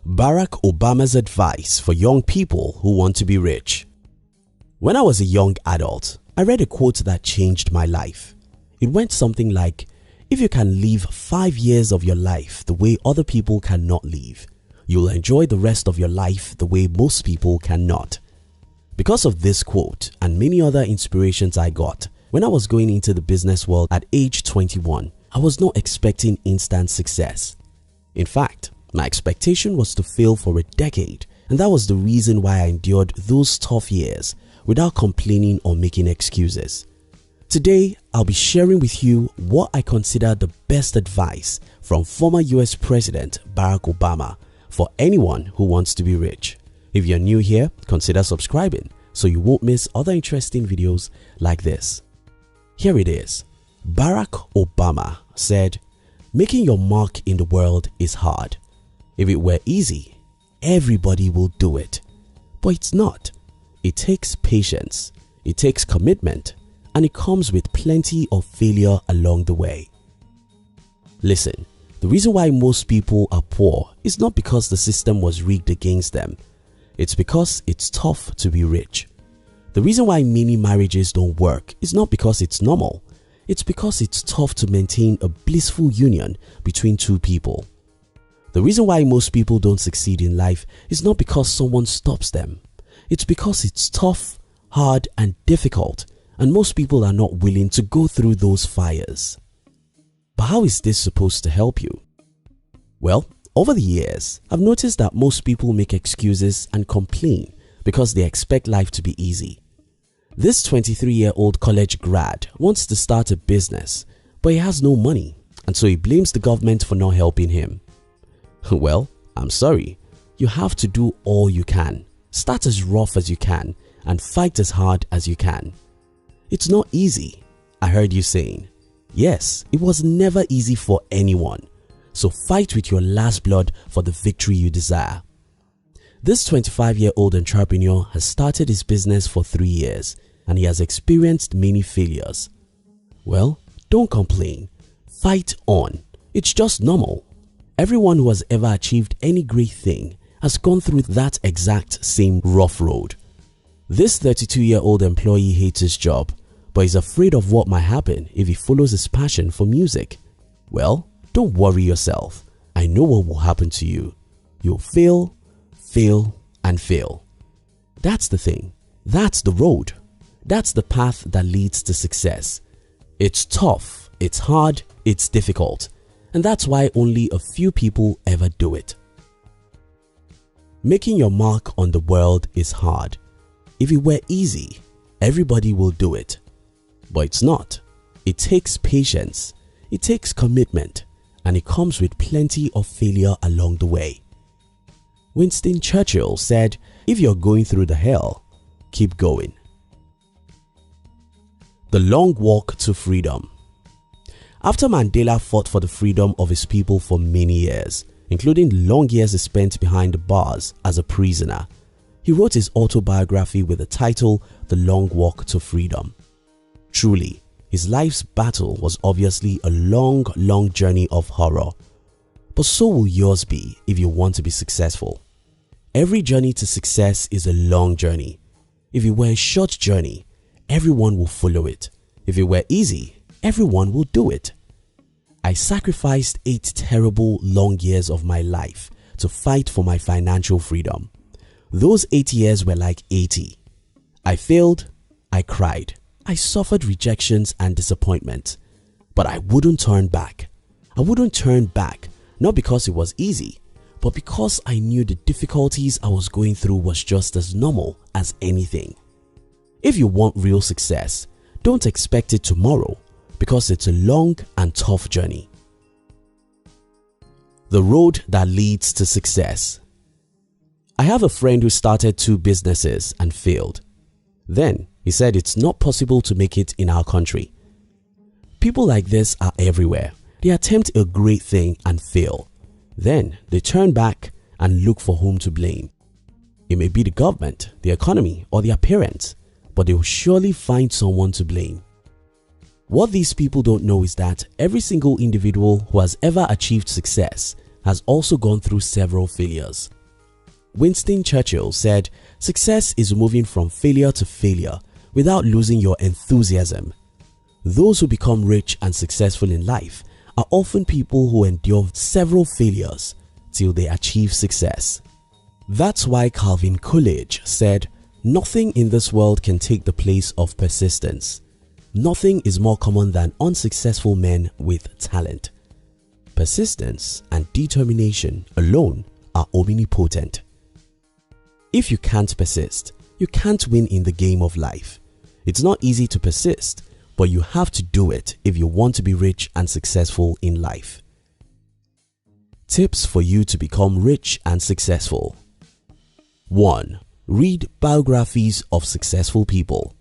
Barack Obama's advice for young people who want to be rich. When I was a young adult, I read a quote that changed my life. It went something like, if you can live 5 years of your life the way other people cannot live, you'll enjoy the rest of your life the way most people cannot. Because of this quote and many other inspirations I got, when I was going into the business world at age 21, I was not expecting instant success. In fact, my expectation was to fail for a decade, and that was the reason why I endured those tough years without complaining or making excuses. Today, I'll be sharing with you what I consider the best advice from former US President Barack Obama for anyone who wants to be rich. If you're new here, consider subscribing so you won't miss other interesting videos like this. Here it is. Barack Obama said, "Making your mark in the world is hard. If it were easy, everybody will do it. But it's not. It takes patience, it takes commitment, and it comes with plenty of failure along the way." Listen, the reason why most people are poor is not because the system was rigged against them. It's because it's tough to be rich. The reason why many marriages don't work is not because it's normal. It's because it's tough to maintain a blissful union between two people. The reason why most people don't succeed in life is not because someone stops them. It's because it's tough, hard, and difficult, and most people are not willing to go through those fires. But how is this supposed to help you? Well, over the years, I've noticed that most people make excuses and complain because they expect life to be easy. This 23-year-old college grad wants to start a business, but he has no money, and so he blames the government for not helping him. Well, I'm sorry, you have to do all you can. Start as rough as you can and fight as hard as you can. It's not easy, I heard you saying. Yes, it was never easy for anyone. So fight with your last blood for the victory you desire. This 25-year-old entrepreneur has started his business for 3 years and he has experienced many failures. Well, don't complain. Fight on. It's just normal. Everyone who has ever achieved any great thing has gone through that exact same rough road. This 32-year-old employee hates his job, but is afraid of what might happen if he follows his passion for music. Well, don't worry yourself. I know what will happen to you. You'll fail, fail, and fail. That's the thing. That's the road. That's the path that leads to success. It's tough, it's hard, it's difficult, and that's why only a few people ever do it. Making your mark on the world is hard. If it were easy, everybody will do it. But it's not. It takes patience, it takes commitment, and it comes with plenty of failure along the way. Winston Churchill said, "If you're going through the hell, keep going." The long walk to freedom. After Mandela fought for the freedom of his people for many years, including long years he spent behind the bars as a prisoner, he wrote his autobiography with the title The Long Walk to Freedom. Truly, his life's battle was obviously a long journey of horror. But so will yours be if you want to be successful. Every journey to success is a long journey. If it were a short journey, everyone will follow it. If it were easy, everyone will do it. I sacrificed 8 terrible long years of my life to fight for my financial freedom. Those 8 years were like 80. I failed, I cried, I suffered rejections and disappointment, but I wouldn't turn back. I wouldn't turn back, not because it was easy, but because I knew the difficulties I was going through was just as normal as anything. If you want real success, don't expect it tomorrow because it's a long and tough journey. The road that leads to success. I have a friend who started 2 businesses and failed. Then he said it's not possible to make it in our country. People like this are everywhere. They attempt a great thing and fail. Then they turn back and look for whom to blame. It may be the government, the economy, or their parents, but they will surely find someone to blame. What these people don't know is that every single individual who has ever achieved success has also gone through several failures. Winston Churchill said, "Success is moving from failure to failure without losing your enthusiasm." Those who become rich and successful in life are often people who endure several failures till they achieve success. That's why Calvin Coolidge said, "Nothing in this world can take the place of persistence. Nothing is more common than unsuccessful men with talent. Persistence and determination alone are omnipotent." If you can't persist, you can't win in the game of life. It's not easy to persist, but you have to do it if you want to be rich and successful in life. Tips for you to become rich and successful. 1. Read biographies of successful people.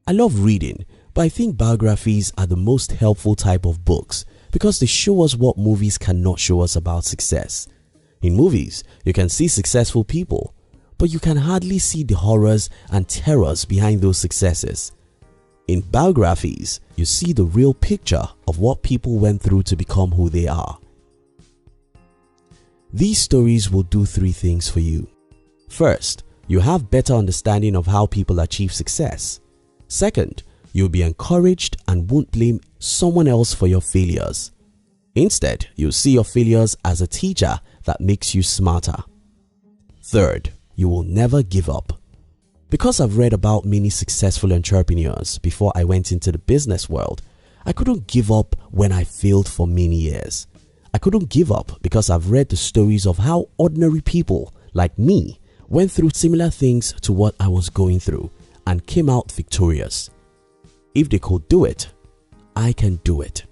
I love reading, but I think biographies are the most helpful type of books because they show us what movies cannot show us about success. In movies, you can see successful people, but you can hardly see the horrors and terrors behind those successes. In biographies, you see the real picture of what people went through to become who they are. These stories will do 3 things for you. First, you have better understanding of how people achieve success. Second, you'll be encouraged and won't blame someone else for your failures. Instead, you'll see your failures as a teacher that makes you smarter. Third, you will never give up. Because I've read about many successful entrepreneurs before I went into the business world, I couldn't give up when I failed for many years. I couldn't give up because I've read the stories of how ordinary people like me went through similar things to what I was going through and came out victorious. If they could do it, I can do it.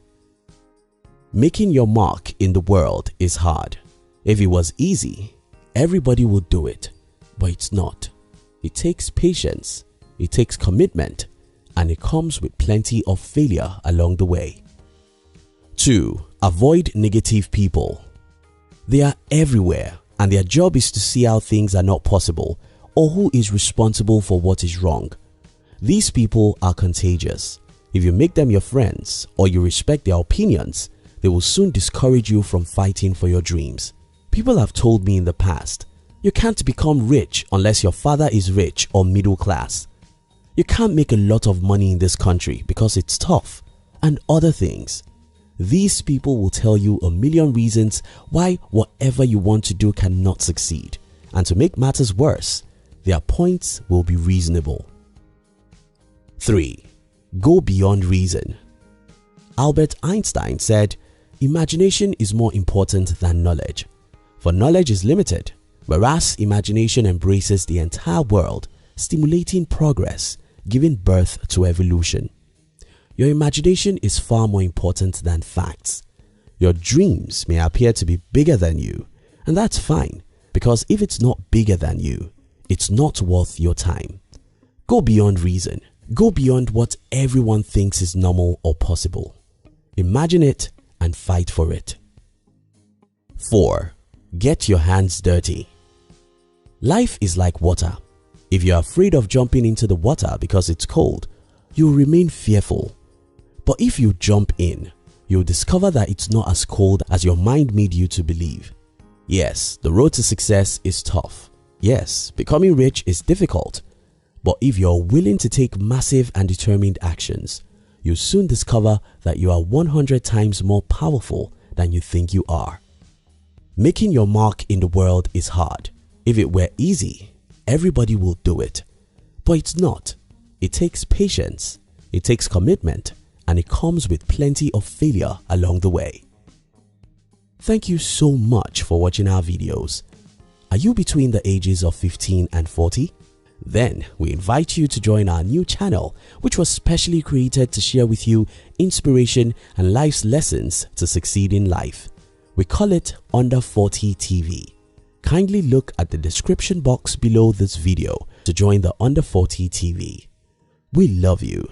Making your mark in the world is hard. If it was easy, everybody would do it, but it's not. It takes patience, it takes commitment, and it comes with plenty of failure along the way. 2. Avoid negative people. They are everywhere, and their job is to see how things are not possible or who is responsible for what is wrong. These people are contagious. If you make them your friends or you respect their opinions, they will soon discourage you from fighting for your dreams. People have told me in the past, "You can't become rich unless your father is rich or middle class. You can't make a lot of money in this country because it's tough," and other things. These people will tell you a million reasons why whatever you want to do cannot succeed, and to make matters worse, their points will be reasonable. 3. Go beyond reason. Albert Einstein said, "Imagination is more important than knowledge, for knowledge is limited, whereas imagination embraces the entire world, stimulating progress, giving birth to evolution." Your imagination is far more important than facts. Your dreams may appear to be bigger than you, and that's fine, because if it's not bigger than you, it's not worth your time. Go beyond reason. Go beyond what everyone thinks is normal or possible. Imagine it and fight for it. 4. Get your hands dirty. Life is like water. If you're afraid of jumping into the water because it's cold, you'll remain fearful. But if you jump in, you'll discover that it's not as cold as your mind made you to believe. Yes, the road to success is tough. Yes, becoming rich is difficult. But if you're willing to take massive and determined actions, you'll soon discover that you are 100 times more powerful than you think you are. Making your mark in the world is hard. If it were easy, everybody will do it. But it's not. It takes patience, it takes commitment, and it comes with plenty of failure along the way. Thank you so much for watching our videos. Are you between the ages of 15 and 40? Then we invite you to join our new channel, which was specially created to share with you inspiration and life's lessons to succeed in life. We call it Under 40 TV. Kindly look at the description box below this video to join the Under 40 TV. We love you.